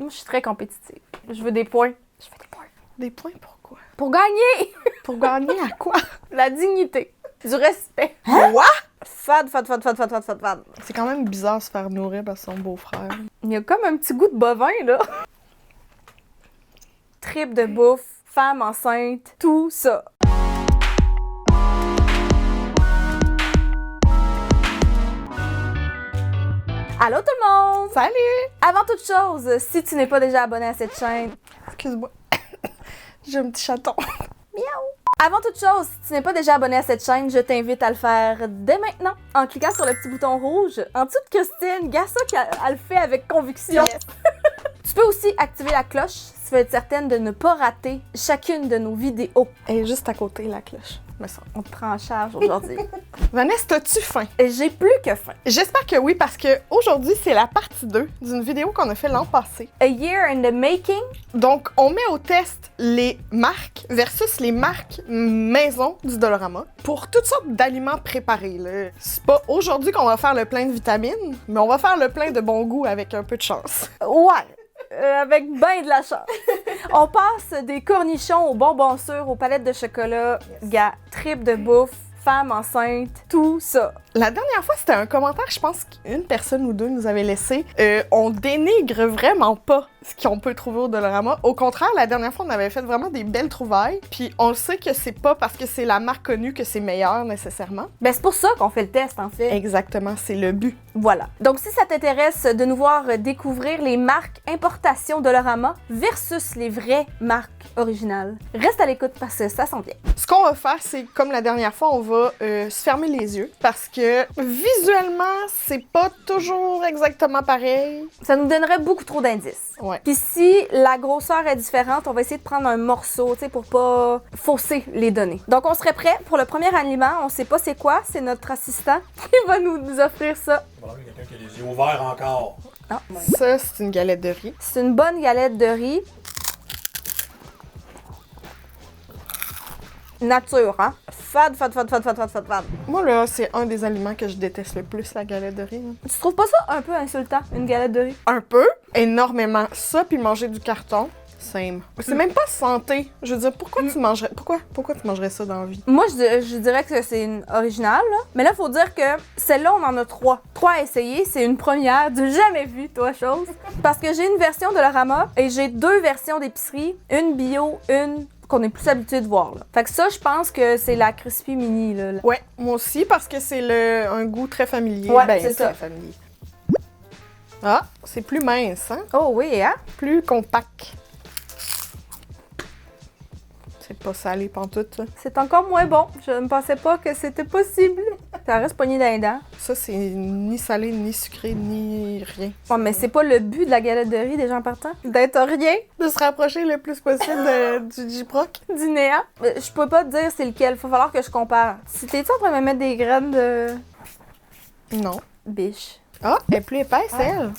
Moi, je suis très compétitive. Je veux des points. Je veux des points. Des points, pourquoi? Pour gagner! Pour gagner à quoi? La dignité. Du respect. Quoi? Fade. C'est quand même bizarre de se faire nourrir par son beau-frère. Il y a comme un petit goût de bovin, là. Trip de bouffe, femme enceinte, tout ça. Allô tout le monde! Salut! Avant toute chose, si tu n'es pas déjà abonné à cette chaîne, Excuse-moi. J'ai un petit chaton. Avant toute chose, si tu n'es pas déjà abonné à cette chaîne, je t'invite à le faire dès maintenant en cliquant sur le petit bouton rouge en dessous de Christine. Gars, ça qu'elle le fait avec conviction. Yes. Tu peux aussi activer la cloche si tu veux être certaine de ne pas rater chacune de nos vidéos. Elle est juste à côté, la cloche. Me semble. On te prend en charge aujourd'hui. Vanessa, t'as-tu faim? Et j'ai plus que faim. J'espère que oui, parce que aujourd'hui c'est la partie 2 d'une vidéo qu'on a fait l'an passé. A year in the making. Donc, on met au test les marques versus les marques maison du Dollarama pour toutes sortes d'aliments préparés. Là. C'est pas aujourd'hui qu'on va faire le plein de vitamines, mais on va faire le plein de bon goût avec un peu de chance. Ouais. Avec ben de la chance. On passe des cornichons aux bonbons sûrs, aux palettes de chocolat, gars, trip de bouffe, femme enceinte, tout ça. La dernière fois, c'était un commentaire, je pense qu'une personne ou deux nous avait laissé. On dénigre vraiment pas ce qu'on peut trouver au Dollarama. Au contraire, la dernière fois, on avait fait vraiment des belles trouvailles. Puis on le sait que c'est pas parce que c'est la marque connue que c'est meilleur nécessairement. Ben c'est pour ça qu'on fait le test en fait. Exactement, c'est le but. Voilà. Donc si ça t'intéresse de nous voir découvrir les marques importation Dollarama versus les vraies marques originales, reste à l'écoute parce que ça s'en vient. Ce qu'on va faire, c'est comme la dernière fois, on va se fermer les yeux parce que visuellement, c'est pas toujours exactement pareil. Ça nous donnerait beaucoup trop d'indices. Ouais. Puis si la grosseur est différente, on va essayer de prendre un morceau, tu sais, pour pas fausser les données. Donc on serait prêt pour le premier aliment. On sait pas c'est quoi, c'est notre assistant qui va nous offrir ça. Voilà, il y a quelqu'un qui a les yeux ouverts encore. Ah. Ça, c'est une galette de riz. C'est une bonne galette de riz. Nature, hein? Fade. Moi, là, c'est un des aliments que je déteste le plus, la galette de riz. Tu trouves pas ça un peu insultant, une galette de riz? Un peu, énormément. Ça, puis manger du carton, same. C'est même pas santé. Je veux dire, pourquoi tu mangerais... Pourquoi tu mangerais ça dans la vie? Moi, je dirais que c'est une originale, là. Mais là, faut dire que celle-là, on en a trois. Trois à essayer. C'est une première du jamais vu, toi, chose. Parce que j'ai une version de Dollarama et j'ai deux versions d'épicerie. Une bio, une qu'on est plus habitué de voir, là. Fait que ça, je pense que c'est la Crispy Mini, là. Ouais, moi aussi, parce que c'est un goût très familier. Ouais, ben, c'est ça. très familier. Ah, c'est plus mince, hein? Oh oui, hein? Plus compact. C'est pas salé pantoute, ça. C'est encore moins bon. Je ne pensais pas que c'était possible. Ça reste pogné dans les dents. Ça, c'est ni salé, ni sucré, ni rien. Bon, mais c'est pas le but de la galette de riz des gens partants. D'être rien, De se rapprocher le plus possible du J-Proc. du néant. Je peux pas te dire c'est lequel. Faut falloir que je compare. Si t'es-tu en train de me mettre des graines de Non. biche? Ah, elle est plus épaisse, elle.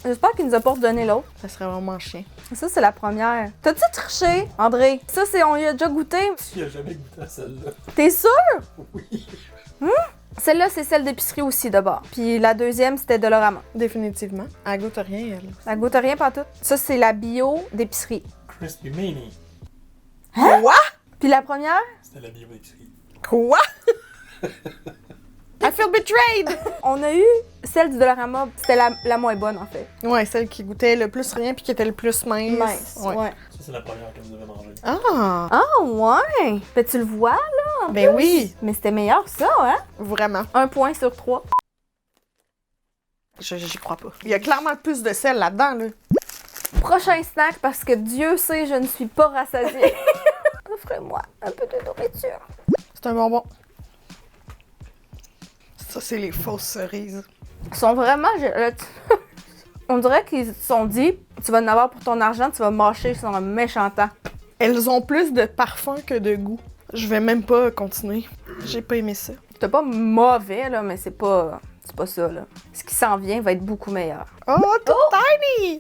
J'espère qu'il nous a pas donné l'autre. Ça serait vraiment chien. Ça, c'est la première. T'as-tu triché, André? Ça, on y a déjà goûté. Il a jamais goûté à celle-là. T'es sûr? Oui. Celle-là, c'est celle d'épicerie aussi, d'abord. Puis la deuxième, c'était Dollarama. Définitivement. Elle goûte rien, elle. Ça goûte rien pantoute. Ça, c'est la bio d'épicerie. Crispy Mini. Quoi? Puis la première? C'était la bio d'épicerie. Quoi? I feel betrayed! On a eu celle du Dollarama. C'était la moins bonne, en fait. Ouais, celle qui goûtait le plus rien puis qui était le plus mince. Mince, ouais. Ça, c'est la première que vous avez mangée. Ah! Ah, ouais! Ben, tu le vois, là? en Ben plus. oui! Mais c'était meilleur, ça, hein? Vraiment. 1 point sur 3. J'y crois pas. Il y a clairement plus de sel là-dedans, là. Prochain snack, parce que Dieu sait, je ne suis pas rassasiée. Offrez-moi un peu de nourriture. C'est un bonbon. Ça, c'est les fausses cerises. Ils sont vraiment... On dirait qu'ils se sont dit, tu vas en avoir pour ton argent, tu vas mâcher sur un méchant temps. Elles ont plus de parfum que de goût. Je vais même pas continuer. J'ai pas aimé ça. C'est pas mauvais, là, mais c'est pas ça, là. Ce qui s'en vient va être beaucoup meilleur. Oh, tout tiny!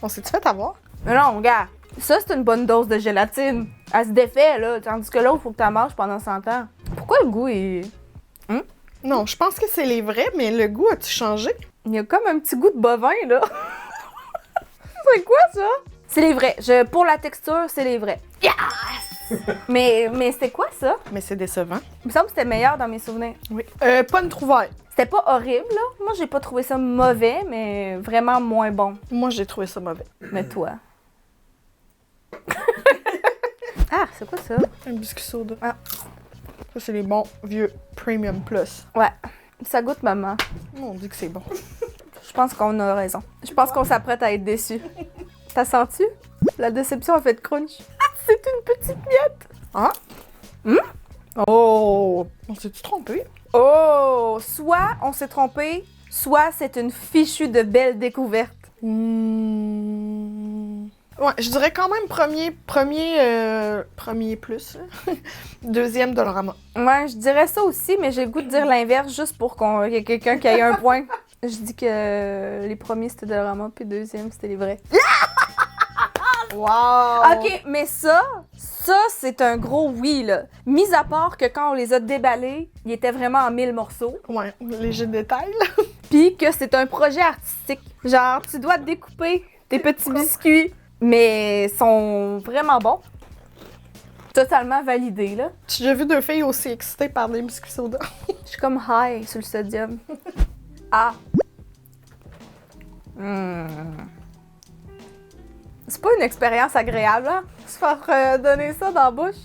On s'est-tu fait avoir? Mais non, gars, ça, c'est une bonne dose de gélatine. Elle se défait, là, tandis que l'autre, faut que tu la manges pendant 100 ans. Pourquoi le goût est... Non, je pense que c'est les vrais, mais le goût a-tu changé? Il y a comme un petit goût de bovin, là. ça? C'est les vrais. Pour la texture, c'est les vrais. Yes! mais c'est quoi ça? Mais c'est décevant. Il me semble que c'était meilleur dans mes souvenirs. Oui. Pas une trouvaille. C'était pas horrible, là. Moi, j'ai pas trouvé ça mauvais, mais vraiment moins bon. Moi, j'ai trouvé ça mauvais. Mais toi. Ah, c'est quoi ça? Un biscuit soda. Ah. Ça, c'est les bons vieux Premium Plus. Ouais. Ça goûte maman. On dit que c'est bon. Je pense qu'on a raison. Je pense qu'on s'apprête à être déçus. T'as senti? La déception a fait crunch. C'est une petite miette. Ah? Oh! On s'est-tu trompé? Oh! Soit on s'est trompé, soit c'est une fichue de belle découverte. Ouais, je dirais quand même premier plus. Deuxième Dollarama. Ouais, je dirais ça aussi, mais j'ai le goût de dire l'inverse juste pour qu'il y ait quelqu'un qui ait un point. Je dis que les premiers c'était Dollarama, puis le deuxième c'était les vrais. Wow! Ok, mais ça c'est un gros oui, là. Mis à part que quand on les a déballés, ils étaient vraiment en 1000 morceaux. Ouais, léger détail, là. Puis que c'est un projet artistique. Genre, tu dois découper tes petits biscuits, mais sont vraiment bons. Totalement validé, là. J'ai déjà vu deux filles aussi excitées par des biscuits soda. Je suis comme high sur le sodium. Ah. C'est pas une expérience agréable, hein? Se faire donner ça dans la bouche.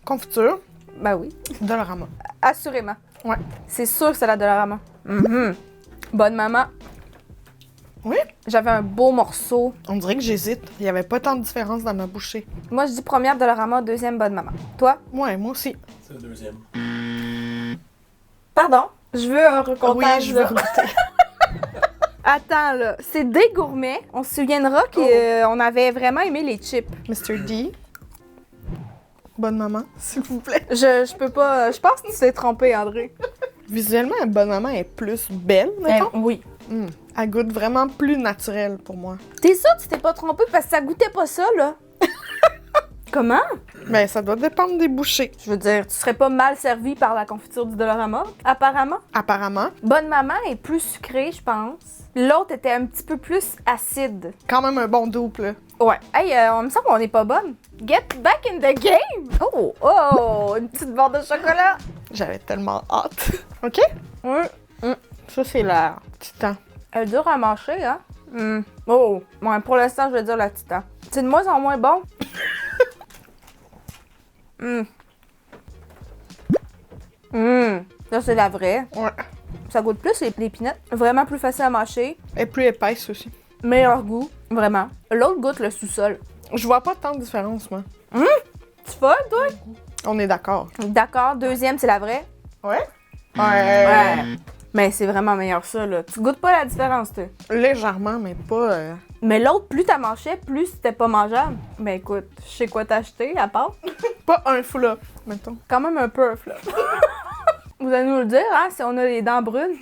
Confiture, Ben oui, Dollarama. assurément. Ouais. C'est sûr que c'est la Dollarama. Bonne maman. Oui? J'avais un beau morceau. On dirait que j'hésite. Il y avait pas tant de différence dans ma bouchée. Moi, je dis première Dollarama, deuxième bonne maman. Toi? Ouais, moi aussi. C'est le deuxième. Pardon? Je veux un recomptage. Oui, je veux là. goûter. Attends, là. C'est des gourmets. On se souviendra qu'on avait vraiment aimé les chips. Mr. D. Bonne maman, s'il vous plaît. Je peux pas... Je pense que tu t'es trompé, André. Visuellement, Bonne maman est plus belle, mettons. Oui. Elle goûte vraiment plus naturelle pour moi. T'es sûr que tu t'es pas trompé parce que ça goûtait pas ça, là? Comment? Ben, ça doit dépendre des bouchées. Je veux dire, tu serais pas mal servi par la confiture du Dollarama, apparemment. Apparemment. Bonne maman est plus sucrée, je pense. L'autre était un petit peu plus acide. Quand même un bon double, là. Ouais. Hey, on me semble qu'on est pas bonne. Get back in the game! Oh! Une petite barre de chocolat! J'avais tellement hâte. OK? Oui. Ça, c'est la Titan. Elle est dure à mâcher, hein? Oh! Ouais, pour l'instant, je vais dire la Titan. C'est de moins en moins bon. Ça, c'est la vraie. Ouais. Ça goûte plus les peanuts. Vraiment plus facile à mâcher. Elle est plus épaisse aussi. Meilleur goût. Vraiment. L'autre goûte le sous-sol. Je vois pas tant de différence, moi. Tu fais, toi? On est d'accord. D'accord. Deuxième, c'est la vraie. Ouais? Ouais. Mais c'est vraiment meilleur ça, là. Tu goûtes pas la différence, toi. Légèrement, mais pas... Mais l'autre, plus t'as mâché, plus c'était pas mangeable. Ben écoute, je sais quoi t'acheter, à part. Pas un full-up, mettons. Quand même un peu, là. Vous allez nous le dire, hein, si on a les dents brunes.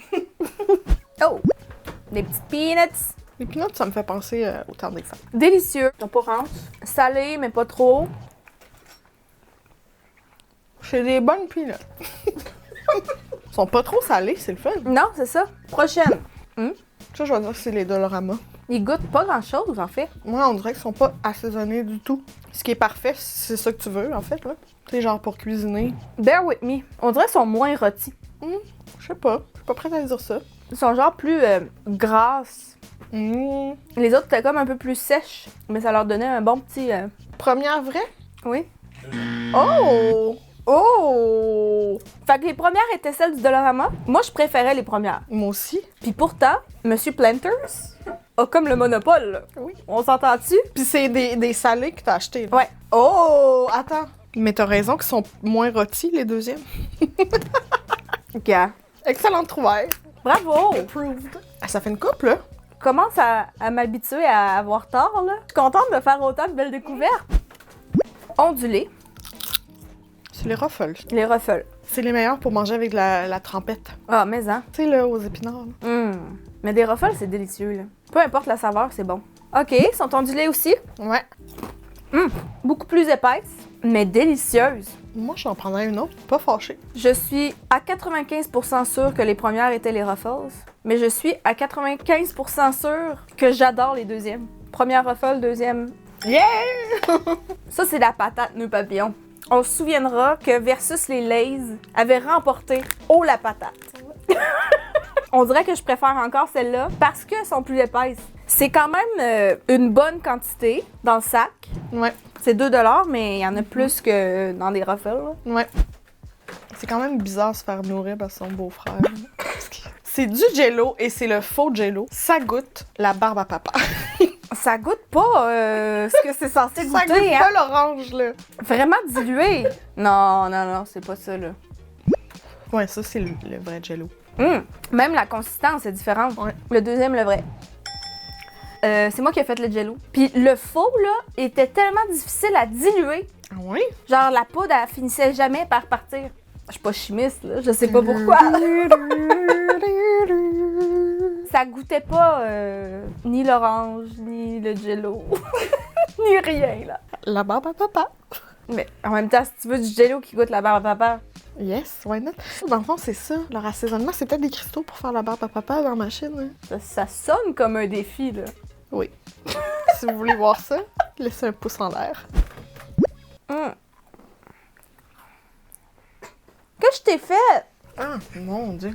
Oh! Des petites peanuts. Les peanuts, ça me fait penser au temps des fêtes. Délicieux. Ils sont pas rinces. Salé, mais pas trop. C'est des bonnes peanuts. Ils sont pas trop salés, c'est le fun. Non, c'est ça. Prochaine. Ça, je vais dire que c'est les Dollarama. Ils goûtent pas grand-chose, en fait. Moi, on dirait qu'ils sont pas assaisonnés du tout. Ce qui est parfait, c'est ça que tu veux, en fait, là. Tu sais, genre pour cuisiner. Bear with me. On dirait qu'ils sont moins rôtis. Je sais pas. Je suis pas prête à dire ça. Ils sont genre plus grasses. Les autres étaient comme un peu plus sèches, mais ça leur donnait un bon petit... Première vraie? Oui. Oh! Oh! Fait que les premières étaient celles du Dollarama. Moi, je préférais les premières. Moi aussi. Puis pourtant, Monsieur Planters a comme le monopole, là. Oui. On s'entend-tu? Puis c'est des salés que t'as achetés. Là. Ouais. Oh! Attends. Mais t'as raison qu'ils sont moins rôtis, les deuxièmes. OK. Excellente trouvaille. Bravo! Approved. Ah, ça fait une couple, là. Je commence à m'habituer à avoir tort, là. Je suis contente de faire autant de belles découvertes. Ondulés. C'est les Ruffles. Les Ruffles. C'est les meilleurs pour manger avec de la trempette. Ah, mais hein. Tu sais, là, aux épinards. Là. Mais des Ruffles, c'est délicieux, là. Peu importe la saveur, c'est bon. OK, sont ondulés aussi. Ouais. Beaucoup plus épaisses, mais délicieuses. Moi, j'en prendrais une autre. Pas fâchée. Je suis à 95% sûre que les premières étaient les Ruffles, mais je suis à 95% sûre que j'adore les deuxièmes. Première ruffle, deuxième. Yeah! Ça, c'est la patate nœud papillon. On se souviendra que Versus les Lays avait remporté haut la patate. On dirait que je préfère encore celle-là parce qu'elles sont plus épaisses. C'est quand même une bonne quantité dans le sac. Ouais, C'est 2$, mais il y en a plus que dans des ruffles. Là. ouais. C'est quand même bizarre de se faire nourrir par son beau-frère. C'est du Jello et c'est le faux Jello. Ça goûte la barbe à papa. Ça goûte pas ce que c'est censé Ça goûter. goûte Hein? pas l'orange, là. Vraiment dilué. Non, c'est pas ça, là. Ouais, ça, c'est le vrai Jello. Même la consistance est différente. Ouais. Le deuxième, le vrai. C'est moi qui ai fait le jello. Puis le faux, là, était tellement difficile à diluer. Ah oui? Genre, la poudre, elle finissait jamais par partir. Je suis pas chimiste, là. Je sais pas pourquoi. Ça goûtait pas ni l'orange, ni le jello. Ni rien, là. La barbe à papa. Mais en même temps, si tu veux du jello qui goûte la barbe à papa, Yes, why not? Dans le fond, c'est ça. Leur assaisonnement, c'est peut-être des cristaux pour faire la barbe à papa dans la machine. Hein? ça sonne comme un défi, là. Oui. Si vous voulez voir ça, laissez un pouce en l'air. Que je t'ai fait? Ah, mon Dieu.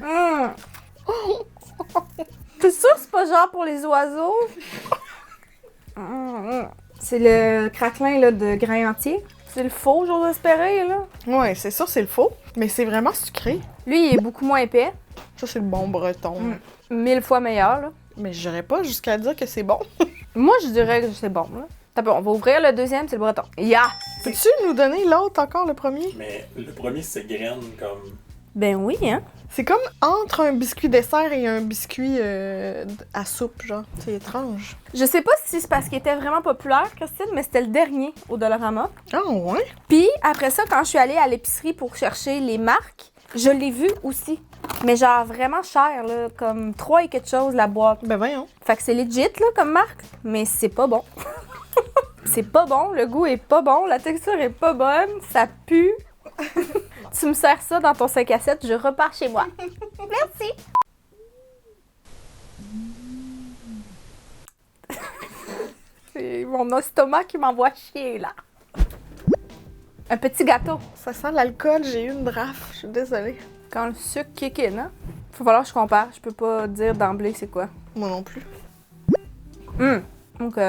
T'es sûr que c'est pas genre pour les oiseaux? C'est le craquelin là, de grains entiers. C'est le faux, j'ose espérer, là. Ouais, c'est sûr, c'est le faux. Mais c'est vraiment sucré. Lui, il est beaucoup moins épais. Ça, c'est le bon breton. 1000 fois meilleur, là. Mais j'irais pas jusqu'à dire que c'est bon. Moi, je dirais que c'est bon, là. T'as peur, on va ouvrir le deuxième, c'est le breton. Ya! Peux-tu nous donner l'autre encore, le premier? Mais le premier, c'est graine comme. Ben oui, hein? C'est comme entre un biscuit dessert et un biscuit à soupe, genre. C'est étrange. Je sais pas si c'est parce qu'il était vraiment populaire, Christine, mais c'était le dernier au Dollarama. Ah, ouais? Puis après ça, quand je suis allée à l'épicerie pour chercher les marques, je l'ai vu aussi. Mais genre vraiment cher, là, comme 3 et quelque chose la boîte. Ben voyons. Fait que c'est legit, là, comme marque, mais c'est pas bon. C'est pas bon, le goût est pas bon, la texture est pas bonne, ça pue. Tu me sers ça dans ton 5 à 7, je repars chez moi. Merci! C'est mon estomac qui m'envoie chier, là. Un petit gâteau. Ça sent l'alcool, j'ai eu une draft, je suis désolée. Quand le sucre kick in, hein? Faut falloir que je compare. Je peux pas dire d'emblée c'est quoi. Moi non plus. OK.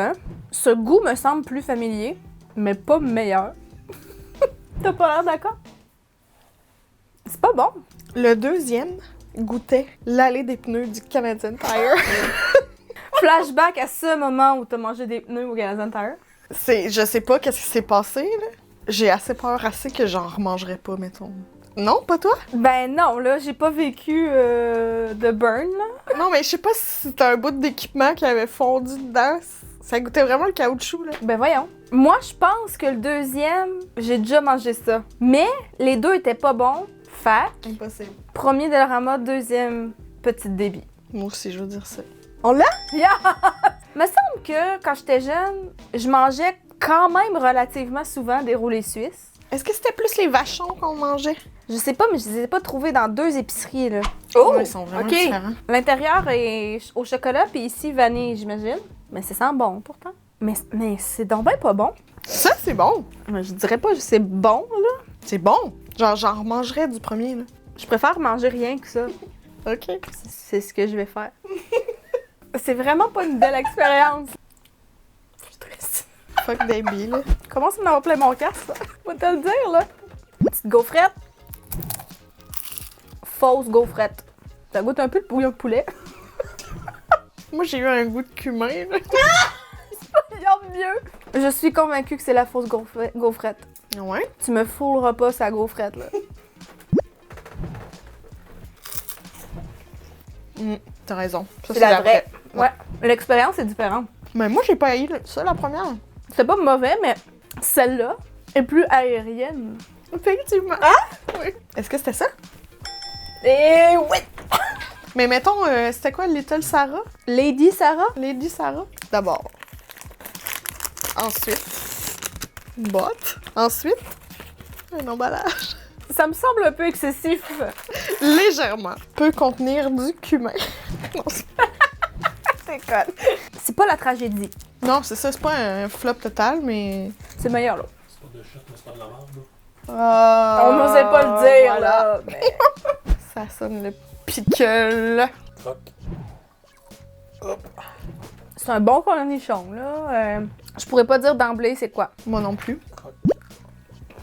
Ce goût me semble plus familier, mais pas meilleur. T'as pas l'air d'accord? C'est pas bon. Le deuxième goûtait l'allée des pneus du Canadian Tire. Flashback à ce moment où t'as mangé des pneus au Canadian Tire. Je sais pas qu'est-ce qui s'est passé, là. J'ai assez peur que j'en remangerais pas, mettons. Non, pas toi? Ben non, là, j'ai pas vécu de burn, là. Non, mais je sais pas si c'était un bout d'équipement qui avait fondu dedans. Ça goûtait vraiment le caoutchouc, là. Ben voyons. Moi, je pense que le deuxième, j'ai déjà mangé ça. Mais les deux étaient pas bons. Fait Impossible. premier Dollarama, deuxième petite débit. Moi aussi, je veux dire ça. On l'a? Yeah! Me semble que quand j'étais jeune, je mangeais quand même relativement souvent des roulés suisses. Est-ce que c'était plus les vachons qu'on mangeait? Je sais pas, mais je les ai pas trouvés dans 2 épiceries, là. Ouais, ils sont vraiment OK. différents. L'intérieur est au chocolat, puis ici, vanille, j'imagine. Mais ça sent bon, pourtant. Mais c'est donc ben pas bon. Ça, c'est bon. Mais je dirais pas que c'est bon, là. C'est bon. Genre, j'en remangerais du premier, là. Je préfère manger rien que ça. OK. C'est ce que je vais faire. C'est vraiment pas une belle expérience. Je suis triste. Fuck baby, là. Comment ça m'en va plein mon casque, là? Faut te le dire, là. Petite gaufrette. Fausse gaufrette. Ça goûte un peu le bouillon de poulet. Moi, j'ai eu un goût de cumin, là. Il y en a mieux. Je suis convaincue que c'est la fausse gaufrette. Ouais. Tu me fouleras pas sa gaufrette, là. T'as raison. Ça, C'est la vraie. Ouais. L'expérience est différente. Mais moi, j'ai pas haï ça, la première. C'est pas mauvais, mais celle-là est plus aérienne. Effectivement. Ah? Oui. Est-ce que c'était ça? Et oui! Mais mettons, c'était quoi, Little Sarah? Lady Sarah? Lady Sarah? D'abord. Ensuite, une boîte. Ensuite, un emballage. Ça me semble un peu excessif. Légèrement. Peut contenir du cumin. Non, C'est cool. C'est pas la tragédie. Non, c'est ça, c'est pas un flop total, mais... C'est meilleur, là. C'est pas de shit, mais c'est pas de la merde, là. Ah, On n'osait pas le dire, voilà. là. Mais... Ça sonne le pickle. Croc. Hop. C'est un bon cornichon, là. Je pourrais pas dire d'emblée c'est quoi. Moi non plus.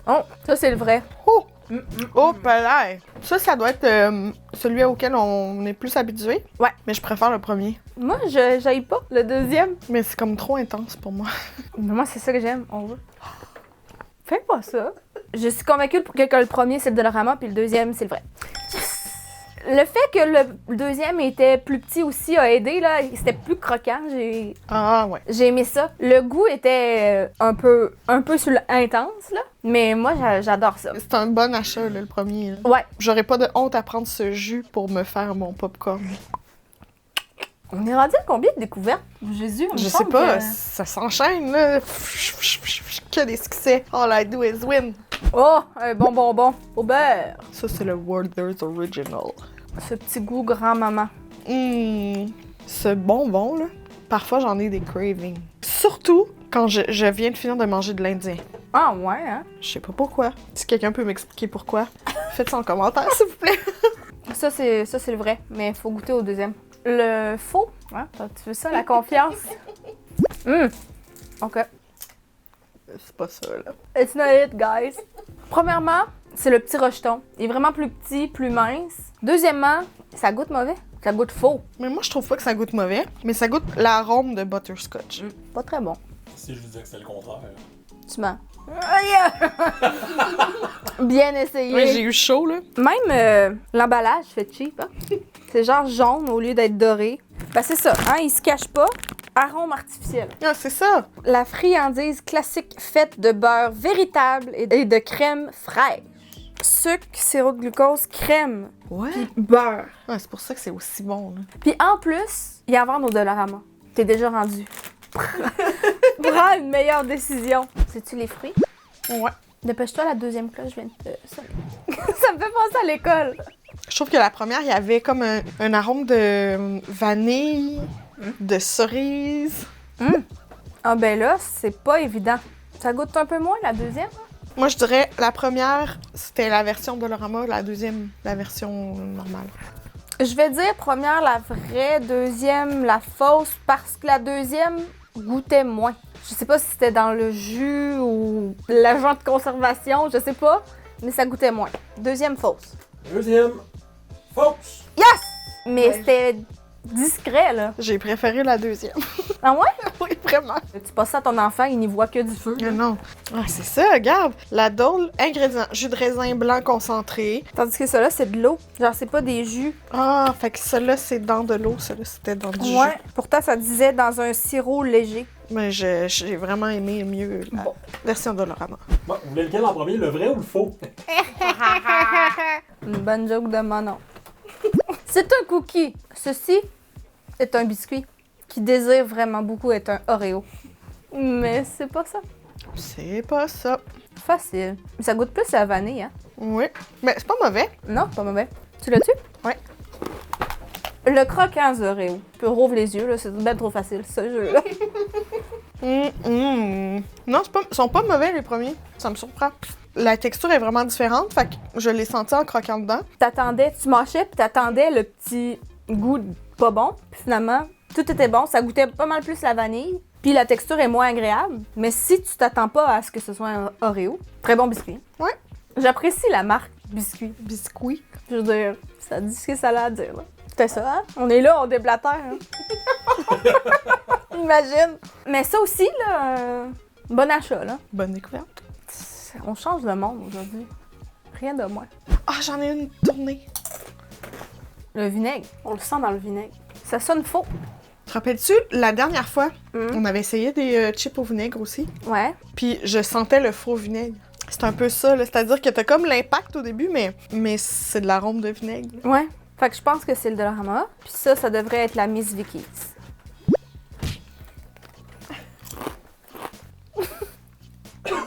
Oh, ça, c'est le vrai. Oh! Oh, là! Ça doit être celui auquel on est plus habitué. Ouais. Mais je préfère le premier. Moi, j'aille pas le deuxième. Mais c'est comme trop intense pour moi. Mais moi, c'est ça que j'aime. On veut. Fais pas ça. Je suis convaincue que le premier, c'est le Dollarama, puis le deuxième, c'est le vrai. Yes! Le fait que le deuxième était plus petit aussi a aidé, là. C'était plus croquant. Ah, ouais. J'ai aimé ça. Le goût était un peu sur intense, là. Mais moi, j'adore ça. C'est un bon achat, là, le premier. Là. Ouais. J'aurais pas de honte à prendre ce jus pour me faire mon popcorn. On est rendu à combien de découvertes? Jésus, on me Je sais semble pas, que- ça s'enchaîne, là. Que des succès. All I do is win. Oh, un bon bonbon au beurre. Ça, c'est le Werther's Original. Ce petit goût grand-maman. Ce bonbon, là, parfois j'en ai des cravings. Surtout quand je viens de finir de manger de l'Indien. Ah ouais, hein? Je sais pas pourquoi. Si quelqu'un peut m'expliquer pourquoi, faites ça en commentaire, s'il vous plaît. Ça, c'est le vrai, mais il faut goûter au deuxième. Le faux, hein? Tu veux ça, la confiance? OK. C'est pas ça, là. It's not it, guys. Premièrement, c'est le petit rejeton. Il est vraiment plus petit, plus mince. Deuxièmement, ça goûte mauvais. Ça goûte faux. Mais moi, je trouve pas que ça goûte mauvais, mais ça goûte l'arôme de butterscotch. Pas très bon. Si je vous disais que c'était le contraire. Tu mens. Bien essayé. Ouais, j'ai eu chaud, là. Même l'emballage fait cheap, hein? C'est genre jaune au lieu d'être doré. Ben c'est ça, hein? Il se cache pas. Arôme artificiel. Ah, c'est ça. La friandise classique faite de beurre véritable et de crème fraîche. Sucre, sirop de glucose, crème, Ouais. beurre. Ah, c'est pour ça que c'est aussi bon, là. Puis en plus, il y a à vendre au Dollarama. T'es déjà rendu. Prends une meilleure décision. C'est-tu les fruits? Ouais. Dépêche-toi, la deuxième cloche vient de te sonner. Ça me fait penser à l'école. Je trouve que la première, il y avait comme un arôme de vanille, de cerise. Ah ben là, c'est pas évident. Ça goûte un peu moins, la deuxième? Moi, je dirais la première, c'était la version Dollarama, la deuxième, la version normale. Je vais dire première la vraie, deuxième la fausse, parce que la deuxième goûtait moins. Je sais pas si c'était dans le jus ou l'agent de conservation, je sais pas, mais ça goûtait moins. Deuxième fausse. Deuxième. Fausse. Yes! Mais Ouais. c'était discret, là. J'ai préféré la deuxième. Ah ouais? Oui, vraiment. Tu passes ça à ton enfant, il n'y voit que du feu. Mais non. Ah, c'est ça, regarde. La Dole, ingrédients, jus de raisin blanc concentré. Tandis que ça là, c'est de l'eau. Genre, c'est pas des jus. Ah, fait que ça-là, c'est dans de l'eau, ça-là, c'était dans du jus. Pourtant, ça disait dans un sirop léger. Mais j'ai vraiment aimé mieux la Bon. version Dollarama. Bon, vous voulez lequel en premier, le vrai ou le faux? Une bonne joke de Manon. C'est un cookie. Ceci est un biscuit qui désire vraiment beaucoup être un Oreo. Mais c'est pas ça. C'est pas ça. Facile. Mais ça goûte plus la vanille, hein? Oui. Mais c'est pas mauvais. Non, pas mauvais. Tu l'as-tu? Ouais. Le croquant du Oreo. Tu peux rouvre les yeux, là. C'est bien trop facile, ce jeu-là. Non, ils sont pas mauvais, les premiers. Ça me surprend. La texture est vraiment différente, fait que je l'ai senti en croquant dedans. Tu mâchais, puis t'attendais le petit goût pas bon. Puis finalement, tout était bon. Ça goûtait pas mal plus la vanille. Puis la texture est moins agréable. Mais si tu t'attends pas à ce que ce soit un Oreo, très bon biscuit. Ouais. J'apprécie la marque biscuit. Biscuit. Je veux dire, ça dit ce que ça a à dire, là. C'était ça, hein? On est là, on déblatère, hein? Imagine! Mais ça aussi, là, bon achat, là. Bonne découverte. On change le monde aujourd'hui. Rien de moins. Ah, j'en ai une tournée. Le vinaigre, on le sent dans le vinaigre. Ça sonne faux. Te rappelles-tu, la dernière fois, on avait essayé des chips au vinaigre aussi, Ouais. puis je sentais le faux vinaigre. C'est un peu ça, là. C'est-à-dire que t'as comme l'impact au début, mais c'est de l'arôme de vinaigre. Là. Ouais. Fait que je pense que c'est le Dollarama. Puis ça devrait être la Miss Vicky's.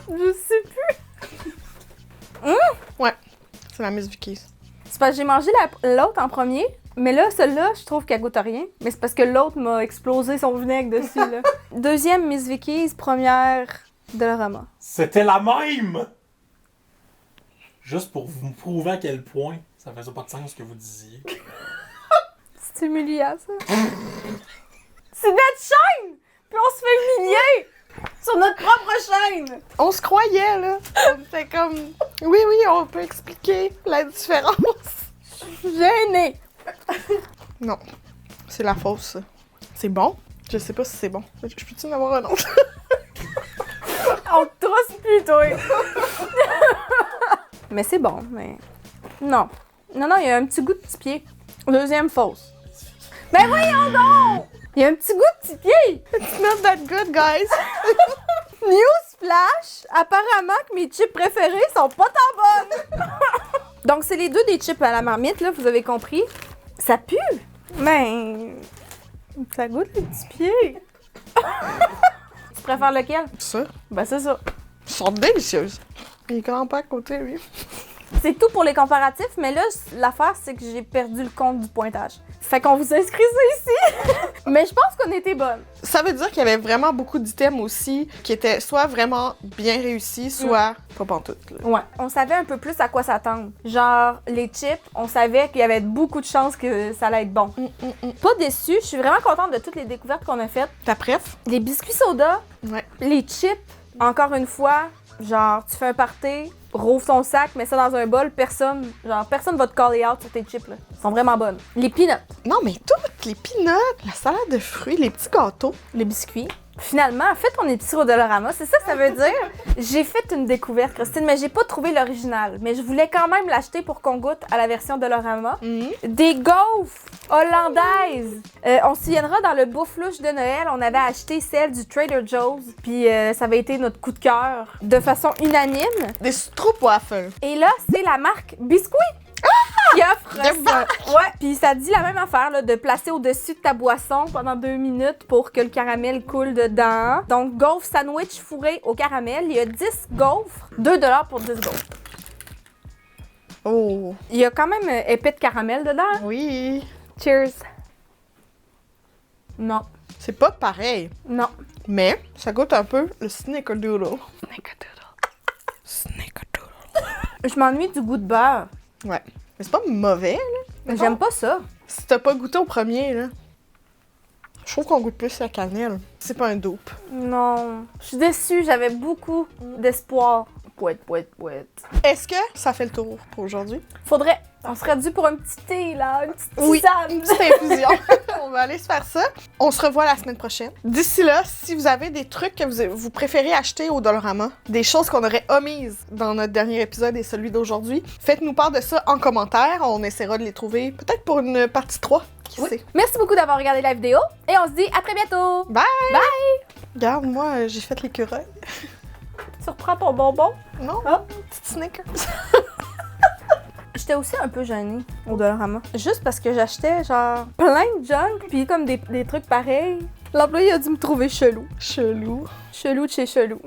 Je sais plus. Ouais, c'est la Miss Vicky's. C'est parce que j'ai mangé l'autre en premier. Mais là, celle-là, je trouve qu'elle goûte à rien. Mais c'est parce que l'autre m'a explosé son vinaigre dessus, là. Deuxième Miss Vicky's, première Dollarama. C'était la même! Juste pour vous prouver à quel point ça faisait pas de sens ce que vous disiez. C'est humiliant, ça. C'est notre chaîne! Puis on se fait humilier! Sur notre propre chaîne! On se croyait, là. On était comme... Oui, on peut expliquer la différence. Gênée! Non, c'est la fausse, ça. C'est bon? Je sais pas si c'est bon. Je peux-tu en avoir un autre? On te trousse plus, toi! Mais c'est bon, mais... Non. Non, il y a un petit goût de petit pied. Deuxième fausse. Ben voyons donc! Il y a un petit goût de petit pied! It's not that good, guys. Newsflash! Apparemment que mes chips préférés sont pas tant bonnes! Donc, c'est les deux des chips à la marmite, là, vous avez compris. Ça pue! Mais... ça goûte les petits pieds! Tu préfères lequel? Ça? Ben, c'est ça. Elles sont délicieuses. Il est grand pas à côté, lui. C'est tout pour les comparatifs, mais là, l'affaire, c'est que j'ai perdu le compte du pointage. Fait qu'on vous inscrit ça ici! Mais je pense qu'on était bonnes. Ça veut dire qu'il y avait vraiment beaucoup d'items aussi qui étaient soit vraiment bien réussis, soit pas pantoute, là. Ouais. On savait un peu plus à quoi s'attendre. Genre, les chips, on savait qu'il y avait beaucoup de chances que ça allait être bon. Pas déçue, je suis vraiment contente de toutes les découvertes qu'on a faites. Ta préf? Les biscuits soda, Ouais. les chips, encore une fois, genre, tu fais un party, rouvre ton sac, mets ça dans un bol, personne va te caller out sur tes chips, là. Ils sont vraiment bonnes. Les peanuts, Non, mais toutes les peanuts, la salade de fruits, les petits gâteaux. les biscuits. Finalement, fais ton épicerie au Dollarama, c'est ça que ça veut dire? J'ai fait une découverte, Christine, mais j'ai pas trouvé l'original. Mais je voulais quand même l'acheter pour qu'on goûte à la version Dollarama. Des gaufres hollandaises! On se souviendra, dans le bouffe louche de Noël, on avait acheté celle du Trader Joe's, puis ça avait été notre coup de cœur de façon unanime. Des stroopwafels. Et là, c'est la marque Biscuit qui offre ça. Ouais, puis ça dit la même affaire, là, de placer au-dessus de ta boisson pendant 2 minutes pour que le caramel coule dedans. Donc, gaufre sandwich fourré au caramel. Il y a 10 gaufres, 2$ pour 10 gaufres. Oh. Il y a quand même épais de caramel dedans. Oui. Cheers. Non, C'est pas pareil. non. Mais ça goûte un peu le snickerdoodle. Snickerdoodle. Je m'ennuie du goût de beurre. Ouais. Mais c'est pas mauvais, là. Mais J'aime pas ça. Si t'as pas goûté au premier, là, je trouve qu'on goûte plus la cannelle. C'est pas un dope. Non. Je suis déçue, j'avais beaucoup d'espoir. Pouette. Est-ce que ça fait le tour pour aujourd'hui? Faudrait... On serait dû pour un petit thé, là, une petite Oui, tisane. une petite infusion. On va aller se faire ça. On se revoit la semaine prochaine. D'ici là, si vous avez des trucs que vous préférez acheter au Dollarama, des choses qu'on aurait omises dans notre dernier épisode et celui d'aujourd'hui, faites-nous part de ça en commentaire. On essaiera de les trouver peut-être pour une partie 3. Qui sait? Merci beaucoup d'avoir regardé la vidéo et on se dit à très bientôt. Bye! Bye! Regarde, moi, j'ai fait l'écureuil. Tu reprends ton bonbon? Non? Ah. Petite Snickers. J'étais aussi un peu gênée au Dollarama. Juste parce que j'achetais genre plein de junk puis comme des trucs pareils. L'employé a dû me trouver chelou. Chelou. Chelou de chez chelou.